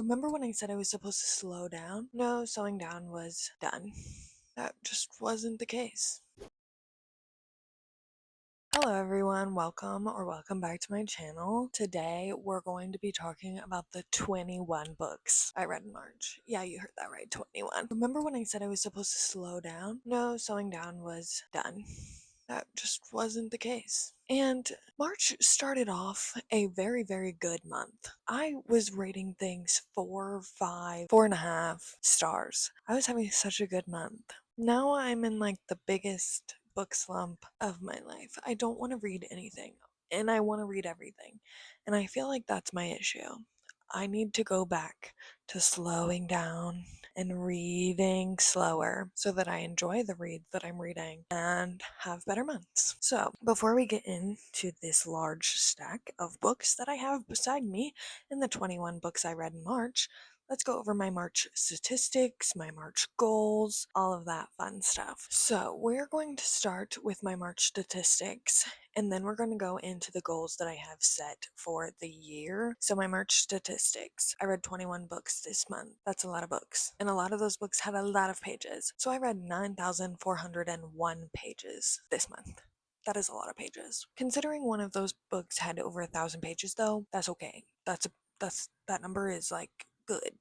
Remember when I said I was supposed to slow down? No, slowing down was done. That just wasn't the case. Hello everyone, welcome back to my channel. Today we're going to be talking about the 21 books I read in March. Yeah, you heard that right, 21. Remember when I said I was supposed to slow down? No, slowing down was done. That just wasn't the case. And March started off a very good month. I was rating things 4, 5, 4.5 stars. I was having such a good month. Now I'm in like the biggest book slump of my life. I don't want to read anything, and I want to read everything. And I feel like that's my issue. I need to go back to slowing down and reading slower so that I enjoy the reads that I'm reading and have better months. So, before we get into this large stack of books that I have beside me and the 21 books I read in March, let's go over my March statistics, my March goals, all of that fun stuff. So, we're going to start with my March statistics, and then we're going to go into the goals that I have set for the year. So, my March statistics. I read 21 books this month. That's a lot of books. And a lot of those books had a lot of pages. So, I read 9,401 pages this month. That is a lot of pages. Considering one of those books had over 1,000 pages, though, that's okay. That number is like good.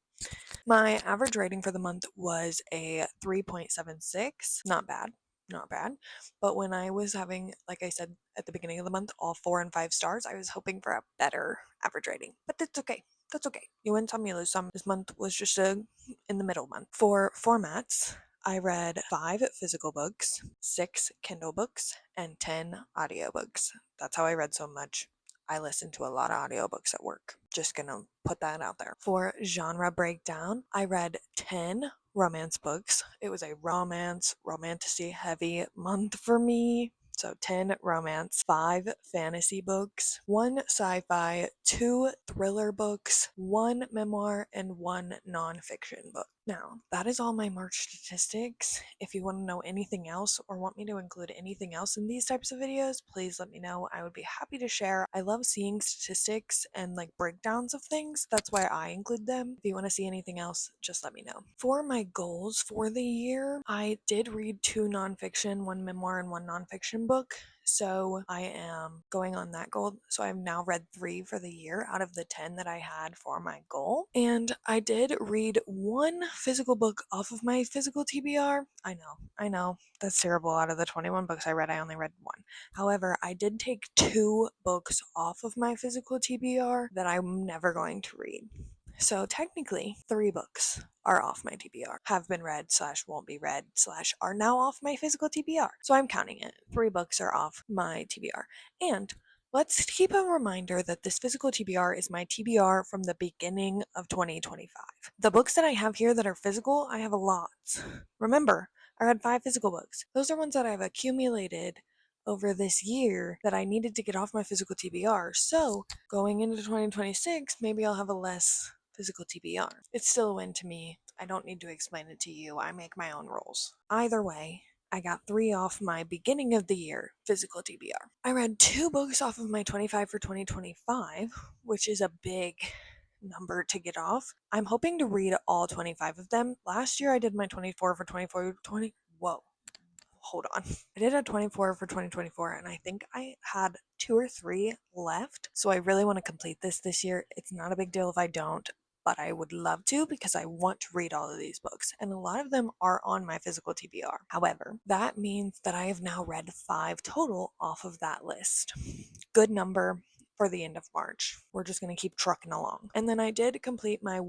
My average rating for the month was a 3.76. Not bad. Not bad. But when I was having, like I said at the beginning of the month, all 4 and 5 stars, I was hoping for a better average rating. But that's okay. That's okay. You win some, you lose some. This month was just a in the middle month. For formats, I read 5 physical books, 6 Kindle books, and 10 audiobooks. That's how I read so much. I listen to a lot of audiobooks at work. Just gonna put that out there. For genre breakdown, I read 10 romance books. It was a romantasy heavy month for me. So 10 romance, 5 fantasy books, 1 sci-fi, 2 thriller books, 1 memoir, and 1 nonfiction book. Now, that is all my March statistics. If you want to know anything else or want me to include anything else in these types of videos, please let me know. I would be happy to share. I love seeing statistics and like breakdowns of things. That's why I include them. If you want to see anything else, just let me know. For my goals for the year, I did read 2 nonfiction, 1 memoir, and 1 nonfiction book. So I am going on that goal. So I've now read 3 for the year out of the 10 that I had for my goal. And I did read 1 physical book off of my physical TBR. I know, that's terrible. Out of the 21 books I read, I only read 1. However, I did take 2 books off of my physical TBR that I'm never going to read. So technically, 3 books are off my TBR, have been read / won't be read / are now off my physical TBR. So I'm counting it. 3 books are off my TBR. And let's keep a reminder that this physical TBR is my TBR from the beginning of 2025. The books that I have here that are physical, I have a lot. Remember, I read 5 physical books. Those are ones that I've accumulated over this year that I needed to get off my physical TBR. So going into 2026, maybe I'll have a less physical TBR. It's still a win to me. I don't need to explain it to you. I make my own rules. Either way, I got 3 off my beginning of the year physical TBR. I read 2 books off of my 25 for 2025, which is a big number to get off. I'm hoping to read all 25 of them. Last year I did my 24 for 20. Whoa. Hold on. I did a 24 for 2024, and I think I had 2 or 3 left. So I really want to complete this year. It's not a big deal if I don't, but I would love to because I want to read all of these books, and a lot of them are on my physical TBR. However, that means that I have now read 5 total off of that list. Good number for the end of March. We're just going to keep trucking along. And then I did complete my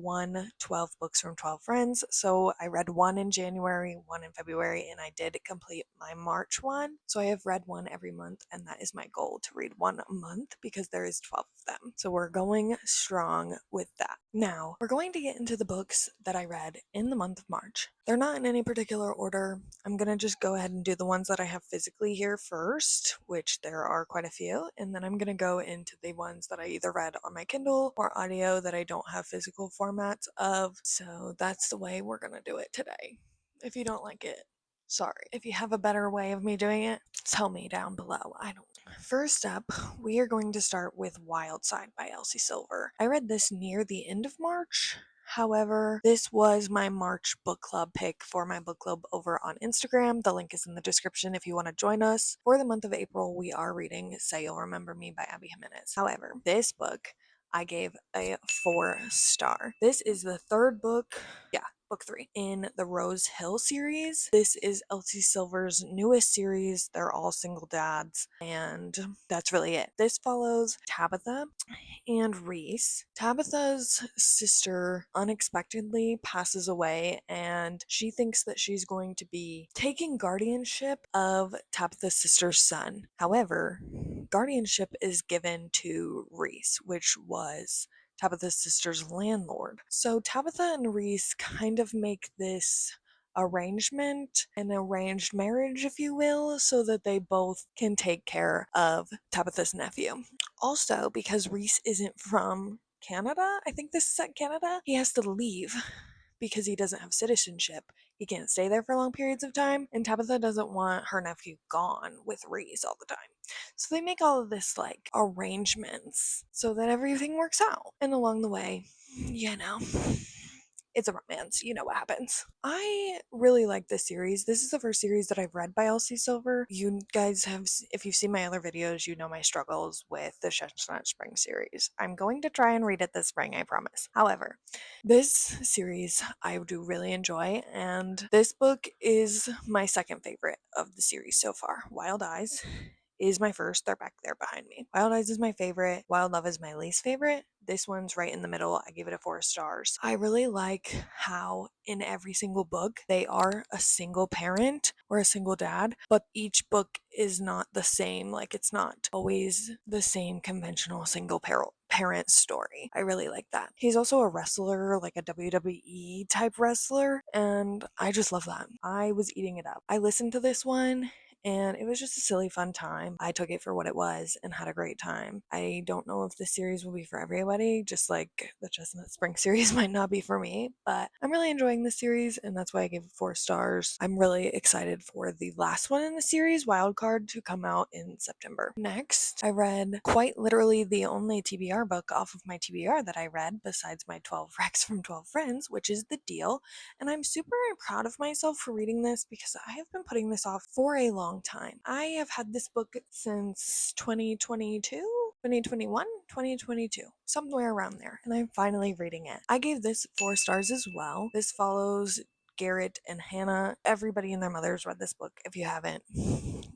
12 books from 12 friends. So I read 1 in January, 1 in February, and I did complete my March one. So I have read 1 every month, and that is my goal, to read 1 a month because there is 12 of them. So we're going strong with that. Now, we're going to get into the books that I read in the month of March. They're not in any particular order. I'm going to just go ahead and do the ones that I have physically here first, which there are quite a few, and then I'm going to go into the ones that I either read on my Kindle or audio that I don't have physical formats of. So that's the way we're going to do it today. If you don't like it, sorry. If you have a better way of me doing it, tell me down below. I don't. First up, we are going to start with Wild Side by Elsie Silver. I read this near the end of March. However, this was my March book club pick for my book club over on Instagram. The link is in the description if you want to join us. For the month of April, we are reading Say You'll Remember Me by Abby Jimenez. However, this book I gave a 4-star. This is the third book, book 3 in the Rose Hill series. This is Elsie Silver's newest series. They're all single dads, and that's really it. This follows Tabitha and Reese. Tabitha's sister unexpectedly passes away, and she thinks that she's going to be taking guardianship of Tabitha's sister's son. However, guardianship is given to Reese, which was Tabitha's sister's landlord. So Tabitha and Reese kind of make this arrangement, an arranged marriage, if you will, so that they both can take care of Tabitha's nephew. Also, because Reese isn't from Canada, I think this is at Canada, he has to leave because he doesn't have citizenship. He can't stay there for long periods of time, and Tabitha doesn't want her nephew gone with Reese all the time. So they make all of this like arrangements so that everything works out. And along the way, it's a romance. You know what happens. I really like this series. This is the first series that I've read by Elsie Silver. You guys have, if you've seen my other videos, you know my struggles with the Chestnut Spring series. I'm going to try and read it this spring, I promise. However, this series I do really enjoy, and this book is my second favorite of the series so far. Wild Eyes is my first. They're back there behind me. Wild Eyes is my favorite. Wild Love is my least favorite. This one's right in the middle. I give it a 4 stars. I really like how in every single book they are a single parent or a single dad, but each book is not the same. Like, it's not always the same conventional single parent story. I really like that. He's also a wrestler, like a WWE type wrestler, and I just love that. I was eating it up. I listened to this one, and it was just a silly, fun time. I took it for what it was and had a great time. I don't know if this series will be for everybody, just like the Chestnut Spring series might not be for me, but I'm really enjoying this series, and that's why I gave it 4 stars. I'm really excited for the last one in the series, Wildcard, to come out in September. Next, I read quite literally the only TBR book off of my TBR that I read, besides my 12 Recs from 12 Friends, which is The Deal, and I'm super proud of myself for reading this because I have been putting this off for a long time. I have had this book since 2022, 2021, 2022, somewhere around there, and I'm finally reading it. I gave this 4 stars as well. This follows Garrett and Hannah. Everybody and their mothers read this book. If you haven't,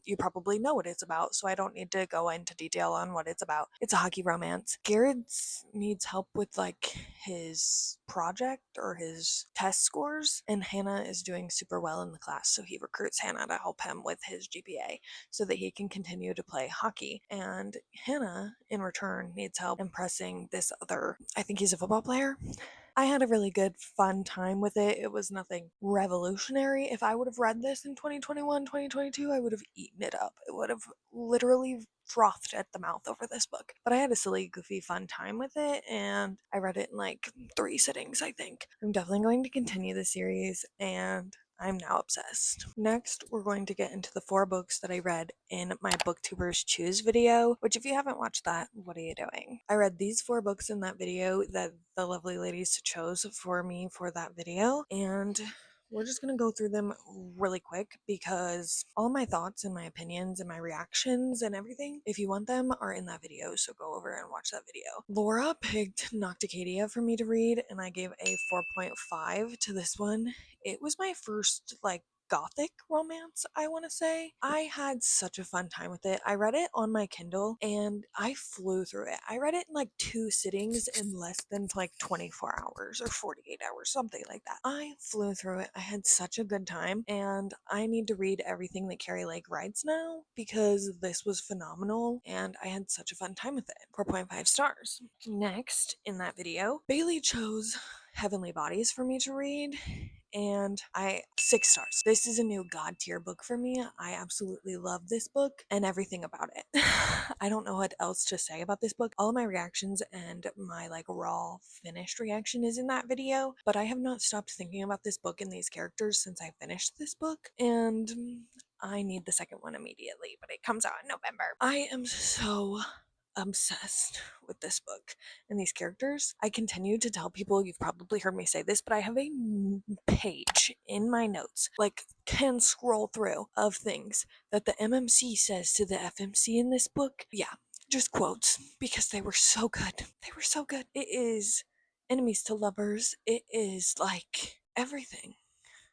you probably know what it's about, so I don't need to go into detail on what it's about. It's a hockey romance. Garrett needs help with like his project or his test scores, and Hannah is doing super well in the class, so he recruits Hannah to help him with his GPA so that he can continue to play hockey. And Hannah, in return, needs help impressing this other, I think he's a football player. I had a really good, fun time with it. It was nothing revolutionary. If I would have read this in 2021, 2022, I would have eaten it up. It would have literally frothed at the mouth over this book. But I had a silly, goofy, fun time with it, and I read it in like 3 sittings, I think. I'm definitely going to continue the series, and I'm now obsessed. Next, we're going to get into the 4 books that I read in my Booktubers Choose video, which if you haven't watched that, what are you doing? I read these 4 books in that video that the lovely ladies chose for me for that video, and we're just going to go through them really quick because all my thoughts and my opinions and my reactions and everything, if you want them, are in that video, so go over and watch that video. Laura picked Nocticadia for me to read, and I gave a 4.5 to this one. It was my first like gothic romance, I want to say. I had such a fun time with it. I read it on my Kindle and I flew through it. I read it in like 2 sittings in less than like 24 hours or 48 hours, something like that. I flew through it. I had such a good time, and I need to read everything that Carrie Lake writes now because this was phenomenal and I had such a fun time with it. 4.5 stars. Next, in that video, Bailey chose Heavenly Bodies for me to read, and 6 stars. This is a new god tier book for me. I absolutely love this book and everything about it. I don't know what else to say about this book. All of my reactions and my like raw finished reaction is in that video, but I have not stopped thinking about this book and these characters since I finished this book, and I need the second one immediately, but it comes out in November. I am so obsessed with this book and these characters. I continue to tell people, you've probably heard me say this, but I have a page in my notes, like can scroll through, of things that the MMC says to the FMC in this book. Yeah, just quotes, because they were so good. They were so good. It is enemies to lovers. It is like everything.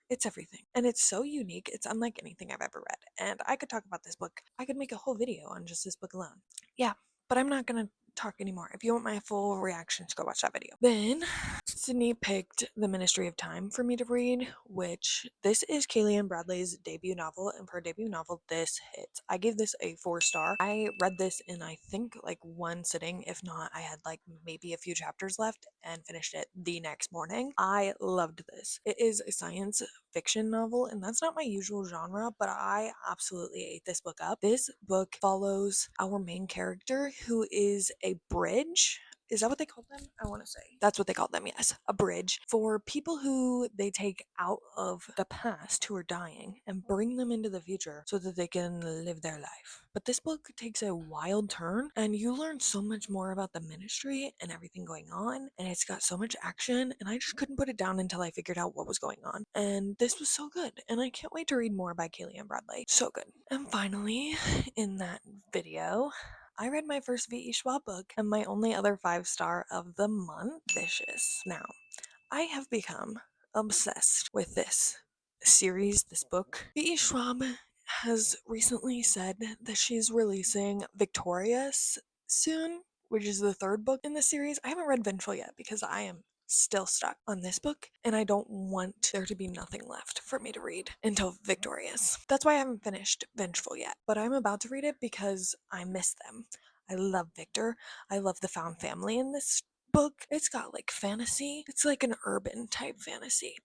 It's everything. And it's so unique. It's unlike anything I've ever read. And I could talk about this book. I could make a whole video on just this book alone. Yeah, but I'm not going to talk anymore. If you want my full reactions, go watch that video. Then Sydney picked The Ministry of Time for me to read, which this is Kaylee Bradley's debut novel, and for a debut novel, this hits. I gave this a 4-star. I read this in, I think, like one sitting. If not, I had like maybe a few chapters left and finished it the next morning. I loved this. It is a science fiction novel, and that's not my usual genre, but I absolutely ate this book up. This book follows our main character, who is a bridge. Is that what they call them? I want to say that's what they call them. Yes, a bridge for people who they take out of the past who are dying and bring them into the future so that they can live their life. But this book takes a wild turn, and you learn so much more about the ministry and everything going on, and it's got so much action, and I just couldn't put it down until I figured out what was going on. And this was so good, and I can't wait to read more by Kaylee Bradley. So good. And finally, in that video, I read my first V.E. Schwab book, and my only other 5-star of the month, Vicious. Now, I have become obsessed with this series, this book. V.E. Schwab has recently said that she's releasing Victorious soon, which is the 3rd book in the series. I haven't read Vengeful yet because I am still stuck on this book, and I don't want there to be nothing left for me to read until Victorious. That's why I haven't finished Vengeful yet, but I'm about to read it because I miss them. I love Victor. I love the found family in this book. It's got like fantasy. It's like an urban type fantasy.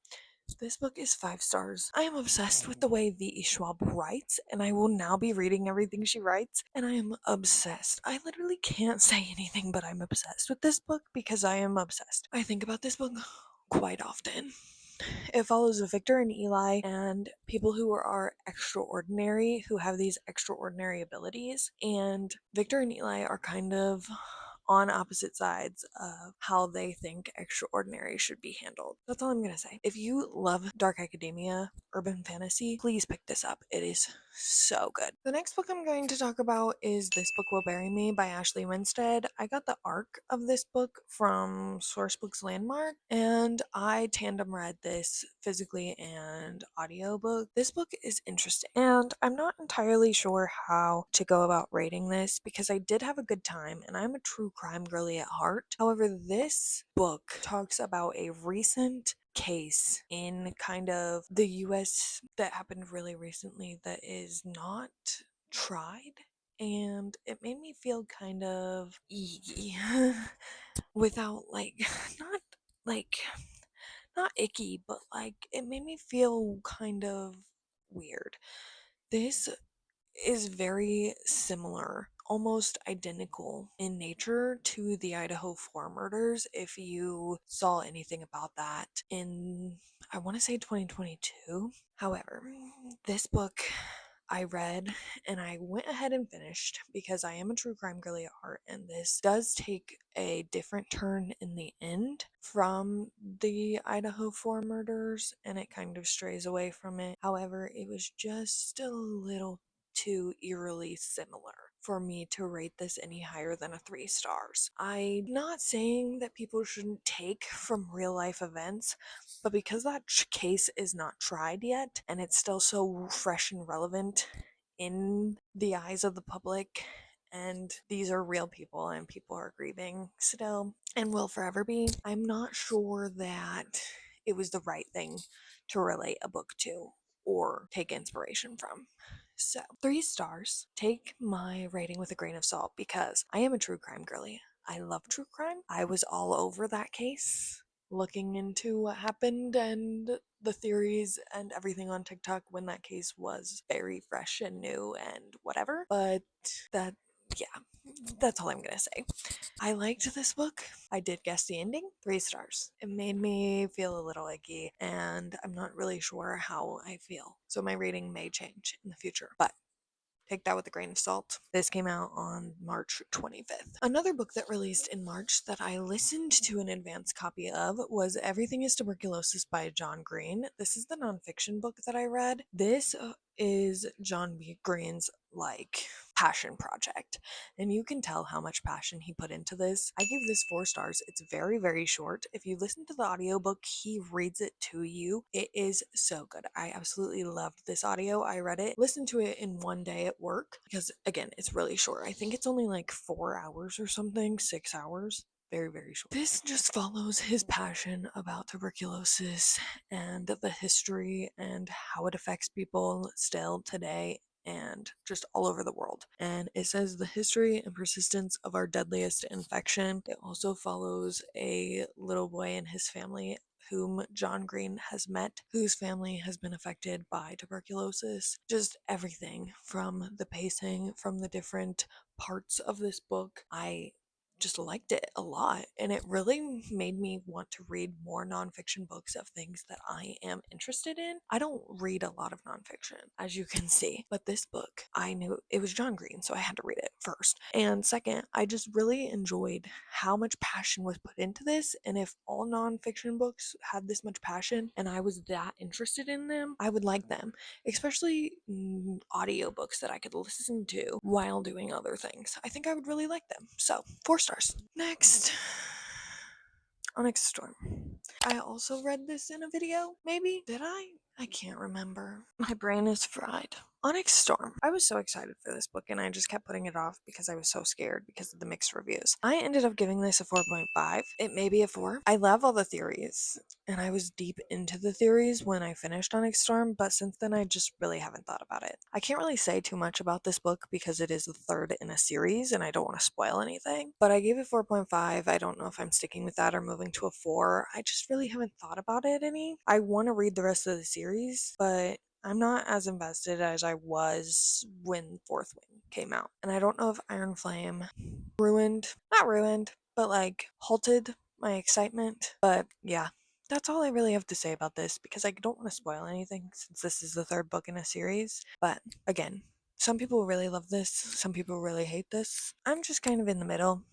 This book is 5 stars. I am obsessed with the way V.E. Schwab writes, and I will now be reading everything she writes, and I am obsessed. I literally can't say anything but I'm obsessed with this book because I am obsessed. I think about this book quite often. It follows Victor and Eli and people who are extraordinary, who have these extraordinary abilities, and Victor and Eli are kind of on opposite sides of how they think extraordinary should be handled. That's all I'm gonna say. If you love dark academia, urban fantasy, please pick this up. It is so good. The next book I'm going to talk about is This Book Will Bury Me by Ashley Winstead. I got the arc of this book from Sourcebooks Landmark, and I tandem read this physically and audiobook. This book is interesting, and I'm not entirely sure how to go about rating this because I did have a good time, and I'm a true crime girly at heart. However, this book talks about a recent case in kind of the US that happened really recently that is not tried, and it made me feel kind of without like not like not icky, but like it made me feel kind of weird. This is very similar, almost identical in nature to the Idaho 4 murders, if you saw anything about that in, I want to say 2022. However, this book I read and I went ahead and finished because I am a true crime girly at heart, and this does take a different turn in the end from the Idaho 4 murders, and it kind of strays away from it. However, it was just a little too eerily similar for me to rate this any higher than a 3 stars. I'm not saying that people shouldn't take from real life events, but because that case is not tried yet and it's still so fresh and relevant in the eyes of the public, and these are real people and people are grieving still and will forever be, I'm not sure that it was the right thing to relate a book to or take inspiration from. So, 3 stars. Take my rating with a grain of salt because I am a true crime girly. I love true crime. I was all over that case, looking into what happened and the theories and everything on TikTok when that case was very fresh and new and whatever. But that, yeah, that's all I'm gonna say. I liked this book. I did guess the ending. 3 stars. It made me feel a little icky, and I'm not really sure how I feel. So my rating may change in the future, but take that with a grain of salt. This came out on March 25th. Another book that released in March that I listened to an advance copy of was Everything is Tuberculosis by John Green. This is the nonfiction book that I read. This is John B. Green's passion project, and you can tell how much passion he put into this. I give this 4 stars. It's very, very short. If you listen to the audiobook, he reads it to you. It is so good. I absolutely loved this audio. I listened to it in one day at work because, again, it's really short. I think it's only 4 hours or something, 6 hours. Very, very short. This just follows his passion about tuberculosis and the history and how it affects people still today and just all over the world. And it says the history and persistence of our deadliest infection. It also follows a little boy and his family whom John Green has met, whose family has been affected by tuberculosis. Just everything from the pacing, from the different parts of this book. I just liked it a lot, and it really made me want to read more nonfiction books of things that I am interested in. I don't read a lot of nonfiction, as you can see, but this book, I knew it was John Green, so I had to read it first. And second, I just really enjoyed how much passion was put into this, and if all nonfiction books had this much passion and I was that interested in them, I would like them, especially audiobooks that I could listen to while doing other things. I think I would really like them. So 4 stars. Next, Onyx Storm. I also read this in a video, maybe? Did I? I can't remember. My brain is fried. Onyx Storm. I was so excited for this book and I just kept putting it off because I was so scared because of the mixed reviews. I ended up giving this a 4.5. It may be a 4. I love all the theories and I was deep into the theories when I finished Onyx Storm, but since then I just really haven't thought about it. I can't really say too much about this book because it is the 3rd in a series and I don't want to spoil anything, but I gave it 4.5. I don't know if I'm sticking with that or moving to a 4. I just really haven't thought about it any. I want to read the rest of the series, but I'm not as invested as I was when Fourth Wing came out. And I don't know if Iron Flame not ruined, but halted my excitement. But yeah, that's all I really have to say about this because I don't want to spoil anything since this is the 3rd book in a series. But again, some people really love this, some people really hate this. I'm just kind of in the middle.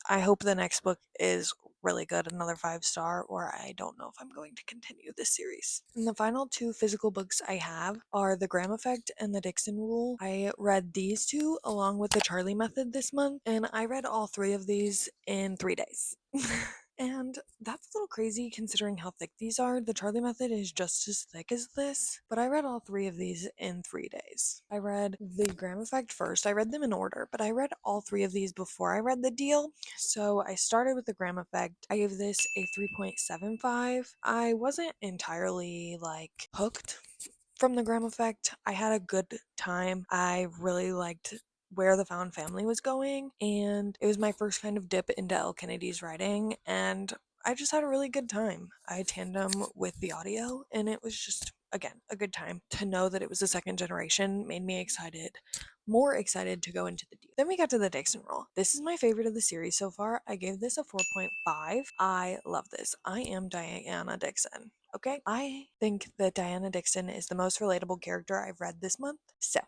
I hope the next book is really good, another 5-star, or I don't know if I'm going to continue this series. And the final 2 physical books I have are The Graham Effect and The Dixon Rule. I read these 2 along with The Charlie Method this month, and I read all 3 of these in 3 days. And that's a little crazy considering how thick these are. The Charlie Method is just as thick as this, but I read all 3 of these in 3 days. I read The Graham Effect first. I read them in order, but I read all 3 of these before I read The Deal. So I started with The Graham Effect. I gave this a 3.75. I wasn't entirely hooked from The Graham Effect. I had a good time. I really liked where the found family was going, and it was my first kind of dip into Elle Kennedy's writing, and I just had a really good time. I tandem with the audio, and it was just, again, a good time. To know that it was the 2nd generation made me more excited to go into the deal. Then we got to The Dixon Rule. This is my favorite of the series so far. I gave this a 4.5. I love this. I am Diana Dixon. Okay? I think that Diana Dixon is the most relatable character I've read this month. So,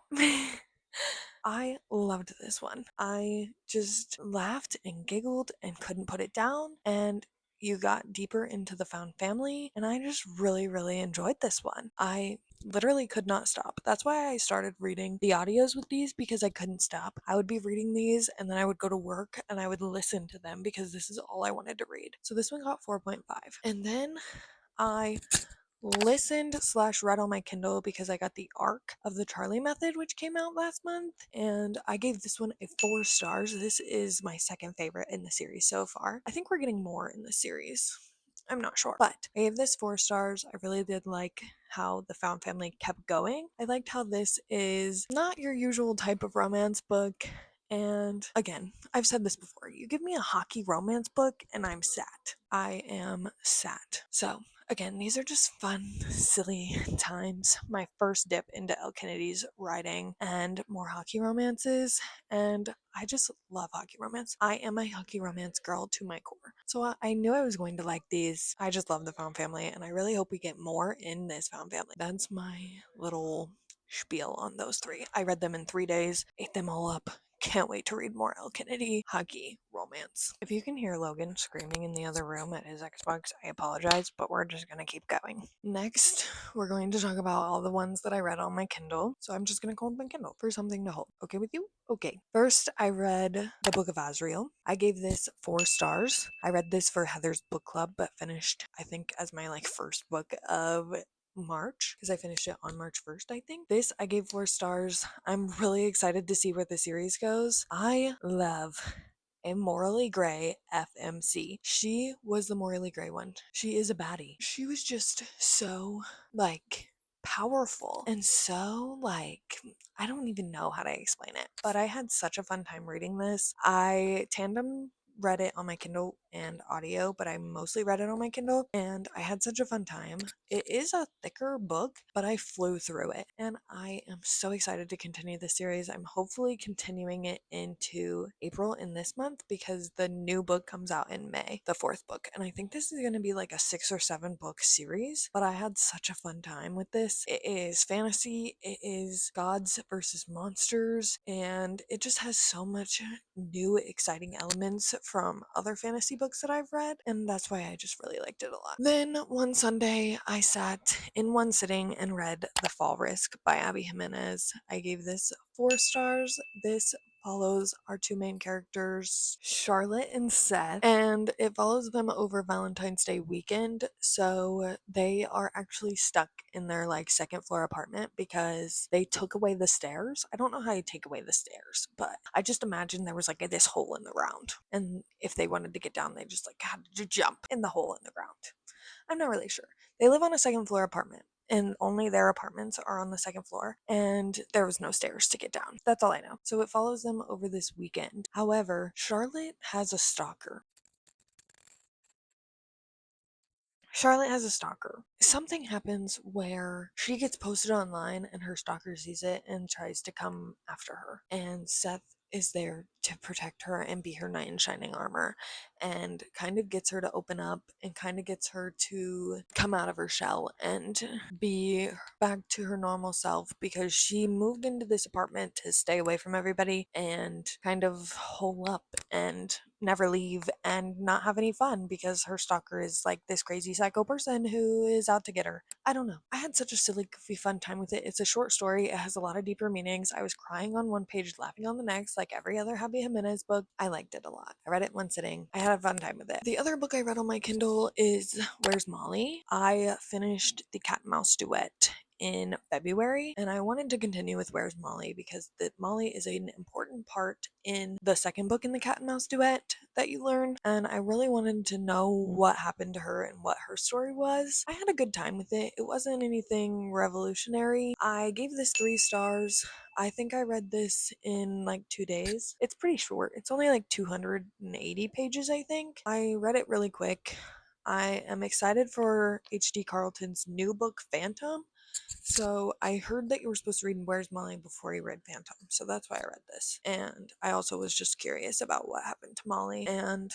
I loved this one. I just laughed and giggled and couldn't put it down. And you got deeper into the found family, and I just really, really enjoyed this one. I literally could not stop. That's why I started reading the audios with these, because I couldn't stop. I would be reading these and then I would go to work and I would listen to them because this is all I wanted to read. So this one got 4.5. And then I listened/read on my Kindle because I got the arc of The Charlie Method, which came out last month, and I gave this one a 4 stars. This is my 2nd favorite in the series so far. I think we're getting more in the series. I'm not sure, but I gave this 4 stars. I really did like how the found family kept going. I liked how this is not your usual type of romance book. And again, I've said this before, you give me a hockey romance book and I'm sat. I am sat. So again, these are just fun, silly times. My first dip into Elle Kennedy's writing and more hockey romances, and I just love hockey romance. I am a hockey romance girl to my core. So I knew I was going to like these. I just love the found family, and I really hope we get more in this found family. That's my little spiel on those three. I read them in 3 days, ate them all up. Can't wait to read more Elle Kennedy huggy romance. If you can hear Logan screaming in the other room at his Xbox, I apologize, but we're just gonna keep going. Next, we're going to talk about all the ones that I read on my Kindle. So I'm just gonna hold my Kindle for something to hold. Okay with you? Okay. First, I read The Book of Asriel. I gave this 4 stars. I read this for Heather's book club, but finished, I think, as my first book of March, because I finished it on March 1st, I think. This I gave 4 stars. I'm really excited to see where the series goes. I love a morally gray FMC. She was the morally gray one. She is a baddie. She was just so powerful and so I don't even know how to explain it, but I had such a fun time reading this. I tandem read it on my Kindle and audio, but I mostly read it on my Kindle, and I had such a fun time. It is a thicker book, but I flew through it, and I am so excited to continue the series. I'm hopefully continuing it into April in this month because the new book comes out in May, the 4th book, and I think this is going to be like a 6 or 7 book series, but I had such a fun time with this. It is fantasy, it is gods versus monsters, and it just has so much new exciting elements from other fantasy books that I've read, and that's why I just really liked it a lot. Then one Sunday I sat in one sitting and read The Fall Risk by Abby Jimenez. I gave this 4 stars. This follows our 2 main characters, Charlotte and Seth, and it follows them over Valentine's Day weekend. So they are actually stuck in their 2nd floor apartment because they took away the stairs. I don't know how you take away the stairs, but I just imagine there was this hole in the ground, and if they wanted to get down, they just had to jump in the hole in the ground. I'm not really sure. They live on a 2nd floor apartment, and only their apartments are on the 2nd floor, and there was no stairs to get down. That's all I know. So it follows them over this weekend. However, Charlotte has a stalker. Something happens where she gets posted online and her stalker sees it and tries to come after her. And Seth is there to protect her and be her knight in shining armor, and kind of gets her to open up and kind of gets her to come out of her shell and be back to her normal self, because she moved into this apartment to stay away from everybody and kind of hole up and never leave and not have any fun because her stalker is this crazy psycho person who is out to get her. I don't know. I had such a silly, goofy, fun time with it. It's a short story. It has a lot of deeper meanings. I was crying on one page, laughing on the next, like every other Abby Jimenez book. I liked it a lot. I read it in one sitting. I had a fun time with it. The other book I read on my Kindle is Where's Molly? I finished The Cat and Mouse Duet in February, and I wanted to continue with Where's Molly because Molly is an important part in the 2nd book in the Cat and Mouse Duet that you learn, and I really wanted to know what happened to her and what her story was. I had a good time with it. It wasn't anything revolutionary. I gave this 3 stars. I think I read this in 2 days. It's pretty short. It's only 280 pages, I think. I read it really quick. I am excited for H.D. Carlton's new book, Phantom. So I heard that you were supposed to read Where's Molly before you read Phantom, so that's why I read this. And I also was just curious about what happened to Molly, and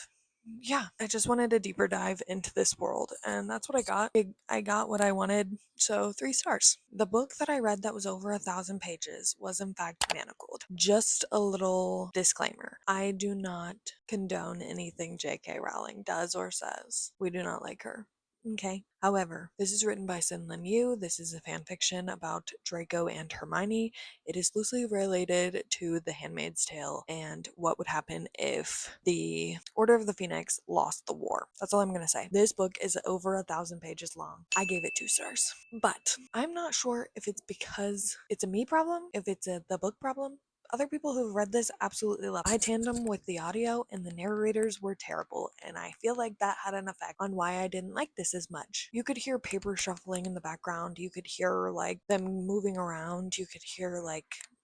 yeah, I just wanted a deeper dive into this world, and that's what I got. I got what I wanted, so 3 stars. The book that I read that was over 1,000 pages was in fact Manacled. Just a little disclaimer. I do not condone anything J.K. Rowling does or says. We do not like her. Okay. However, this is written by Sin Lin Yu. This is a fan fiction about Draco and Hermione. It is loosely related to The Handmaid's Tale and what would happen if the Order of the Phoenix lost the war. That's all I'm gonna say. This book is over 1,000 pages long. I gave it 2 stars. But I'm not sure if it's because it's a me problem, if it's the book problem. Other people who've read this absolutely love it. I tandem with the audio, and the narrators were terrible, and I feel like that had an effect on why I didn't like this as much. You could hear paper shuffling in the background, you could hear them moving around, you could hear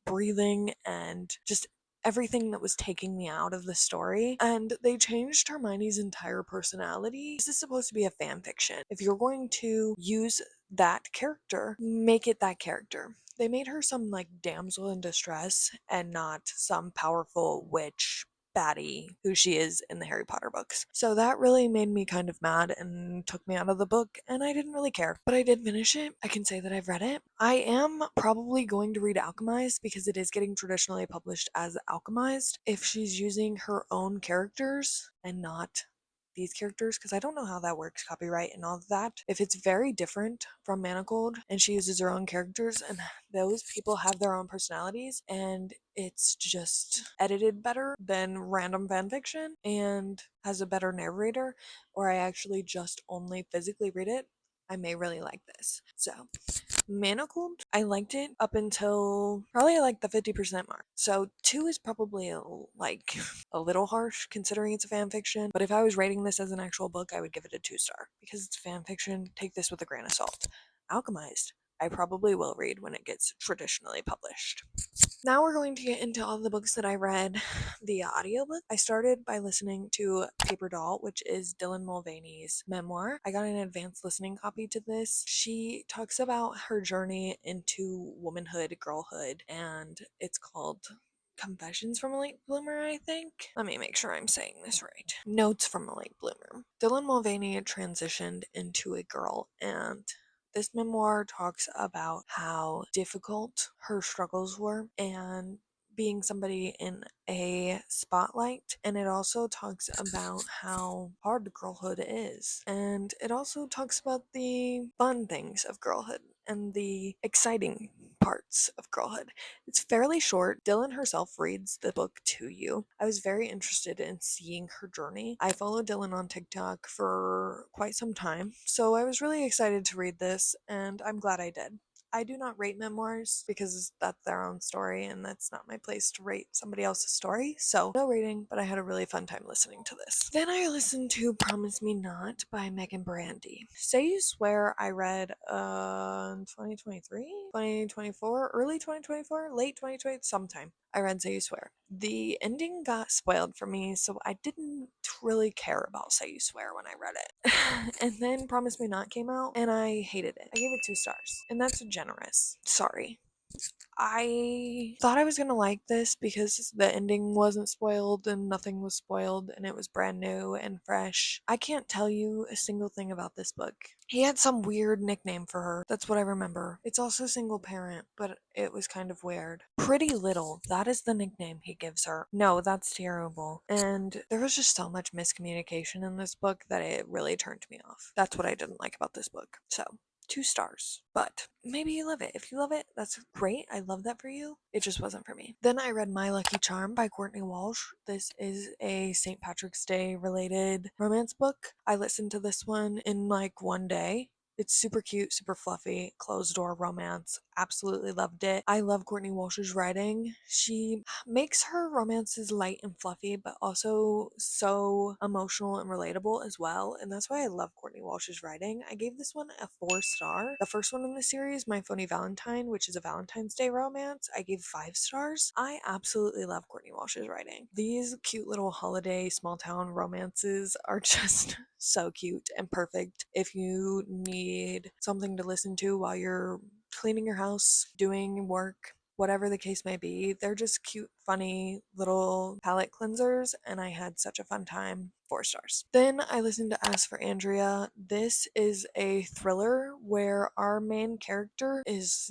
breathing and just everything that was taking me out of the story. And they changed Hermione's entire personality. This is supposed to be a fan fiction. If you're going to use that character, make it that character. They made her some damsel in distress and not some powerful witch baddie who she is in the Harry Potter books. So that really made me kind of mad and took me out of the book, and I didn't really care. But I did finish it. I can say that I've read it. I am probably going to read Alchemized because it is getting traditionally published as Alchemized. If she's using her own characters and not these characters, because I don't know how that works, copyright and all of that. If it's very different from Manacled and she uses her own characters and those people have their own personalities and it's just edited better than random fanfiction and has a better narrator, or I actually just only physically read it, I may really like this. So Manacled, I liked it up until probably like the 50% mark. So 2 is probably like a little harsh considering it's a fan fiction, but if I was rating this as an actual book, I would give it a 2-star because it's fan fiction. Take this with a grain of salt. Alchemized, I probably will read when it gets traditionally published. Now we're going to get into all the books that I read via audiobook. I started by listening to Paper Doll, which is Dylan Mulvaney's memoir. I got an advanced listening copy to this. She talks about her journey into womanhood, girlhood, and it's called Confessions from a Late Bloomer, I think. Let me make sure I'm saying this right. Notes from a Late Bloomer. Dylan Mulvaney transitioned into a girl, and this memoir talks about how difficult her struggles were and being somebody in a spotlight, and it also talks about how hard girlhood is, and it also talks about the fun things of girlhood and the exciting parts of girlhood. It's fairly short. Dylan herself reads the book to you. I was very interested in seeing her journey. I follow Dylan on TikTok for quite some time, so I was really excited to read this, and I'm glad I did. I do not rate memoirs because that's their own story and that's not my place to rate somebody else's story. So no rating, but I had a really fun time listening to this. Then I listened to Promise Me Not by Megan Brandy. Say You Swear I read in 2023, 2024, early 2024, late 2020, sometime. I read Say You Swear. The ending got spoiled for me, so I didn't really care about Say You Swear when I read it. And then Promise Me Not came out, and I hated it. I gave it 2 stars, and that's generous. Sorry. I thought I was gonna like this because the ending wasn't spoiled and nothing was spoiled and it was brand new and fresh. I can't tell you a single thing about this book. He had some weird nickname for her. That's what I remember. It's also single parent, but it was kind of weird. Pretty Little, that is the nickname he gives her. No, that's terrible. And there was just so much miscommunication in this book that it really turned me off. That's what I didn't like about this book. So 2 stars. But maybe you love it. If you love it, that's great. I love that for you. It just wasn't for me. Then I read My Lucky Charm by Courtney Walsh. This is a St. Patrick's Day related romance book. I listened to this one in like one day. It's super cute, super fluffy, closed door romance. Absolutely loved it. I love Courtney Walsh's writing. She makes her romances light and fluffy, but also so emotional and relatable as well. And that's why I love Courtney Walsh's writing. I gave this one a 4-star. The first one in the series, My Phony Valentine, which is a Valentine's Day romance, I gave 5 stars. I absolutely love Courtney Walsh's writing. These cute little holiday small town romances are just so cute and perfect if you need something to listen to while you're cleaning your house, doing work, whatever the case may be. They're just cute, funny little palette cleansers, and I had such a fun time. 4 stars. Then I listened to Ask for Andrea. This is a thriller where our main character is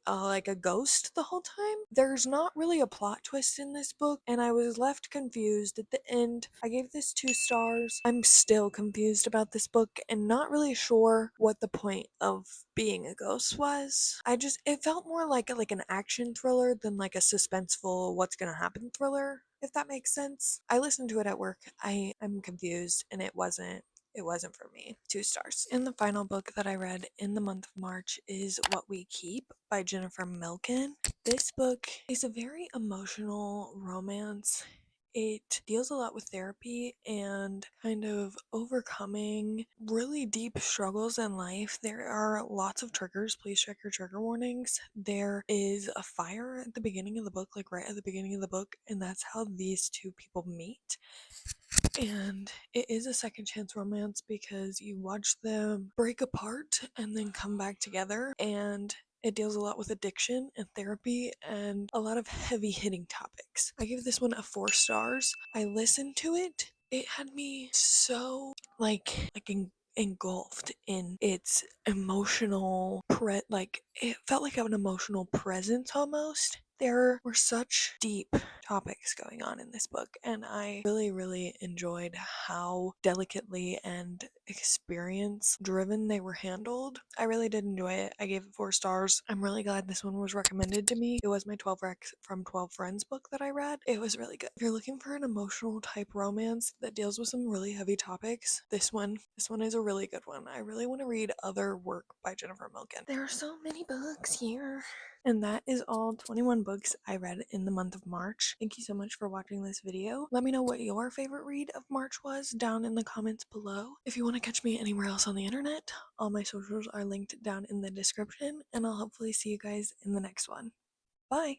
like a ghost the whole time. There's not really a plot twist in this book, and I was left confused at the end. I gave this 2 stars. I'm still confused about this book and not really sure what the point of being a ghost was. It felt more like an action thriller than like a suspenseful what's gonna happen thriller, if that makes sense. I listened to it at work. I'm confused and it wasn't for me. 2 stars. And the final book that I read in the month of March is What We Keep by Jennifer Milken. This book is a very emotional romance. It deals a lot with therapy and kind of overcoming really deep struggles in life. There are lots of triggers. Please check your trigger warnings. There is a fire at the beginning of the book, like right at the beginning of the book, and that's how these 2 people meet. And it is a second chance romance because you watch them break apart and then come back together, and It deals a lot with addiction and therapy and a lot of heavy hitting topics. I give this one a 4 stars. I listened to it. It had me so engulfed in its emotional it felt like an emotional presence almost. There were such deep topics going on in this book, and I really, really enjoyed how delicately and experience driven they were handled. I really did enjoy it. I gave it 4 stars. I'm really glad this one was recommended to me. It was my 12 Recs from 12 Friends book that I read. It was really good. If you're looking for an emotional type romance that deals with some really heavy topics, this one is a really good one. I really want to read other work by Jennifer Milken. There are so many books here. And that is all 21 books I read in the month of March. Thank you so much for watching this video. Let me know what your favorite read of March was down in the comments below. If you want to catch me anywhere else on the internet, all my socials are linked down in the description, and I'll hopefully see you guys in the next one. Bye!